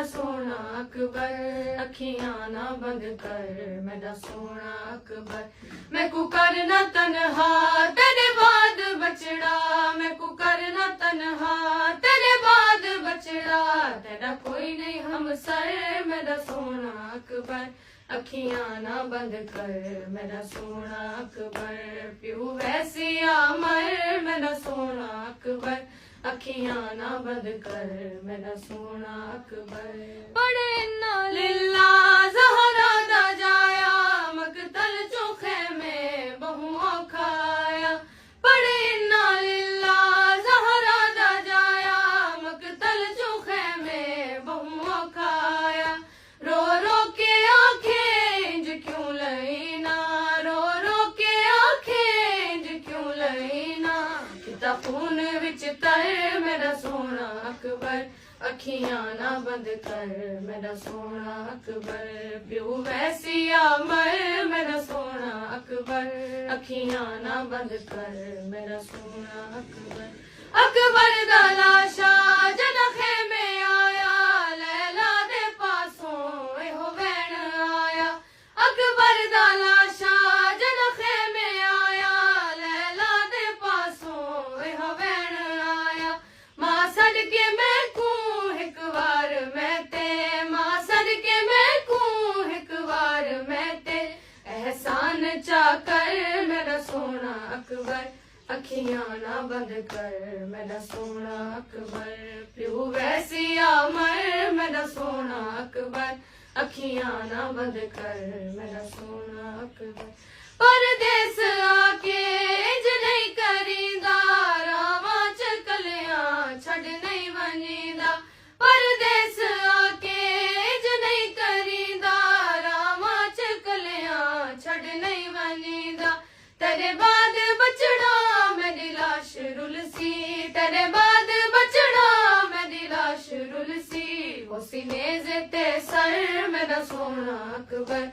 सोना अकबर, अखियां ना बंद कर मेरा सोना अकबर। मैं को करना तन्हा तेरे बाद बचड़ा, मैं को करना तन्हा तेरे बाद बचड़ा, तेरा कोई नहीं हमसर मेरा सोना अकबर, अखियां ना बंद कर मेरा सोना अकबर। प्यू वैसी आमर मेरा सोना अकबर, अखियां ना बंद कर मेरा सोना अकबर। बड़े इन्ना लिल्ला ज़हरा दा जाया, मकतल चोखे में बहुओं खाया। बड़े इन्ना लिल्ला ज़हरा दा जाया, मकतल चोखे में बहुओं खाया। रो रो के आंखें इंज क्यों लईना, रो रो के आंखें इंज क्यों लईना, किता खून विच तर मेरा सोना अकबर, अखियां ना बंद कर मेरा सोना अकबर। प्यू वैसी आमर मेरा सोना अकबर, अखियां ना बंद कर मेरा सोना अकबर। अकबर दा लाशा जद खेमे आया, लैला दे पासों एहो वैन आया। अकबर दा लाशा जद खेमे आया, लैला दे पासों एहो वैन आया। मां सदके मैं कू हिक बार मैं ते, मां सदके मैं कू हिक बार मैं ते, एहसान चा कर मेरा सोना अकबर, अखियां ना बंद कर मेरा सोना अकबर। प्यू वैसी आमर मेरा सोना अकबर, अखियां ना बंद कर मेरा सोना अकबर। परदेस आके इंज नहीं करींदा, रावां च कलियां छड़ नहीं वनींदा। परदेस आके इंज नहीं करींदा, रावां च कलियां छड़ नहीं वनींदा। तेरे बाद बचड़ा मेरी लाश रुलसी, तेरे बाद बचड़ा मेरी लाश रुलसी, वो सीने ते सर मेरा सोना अकबर।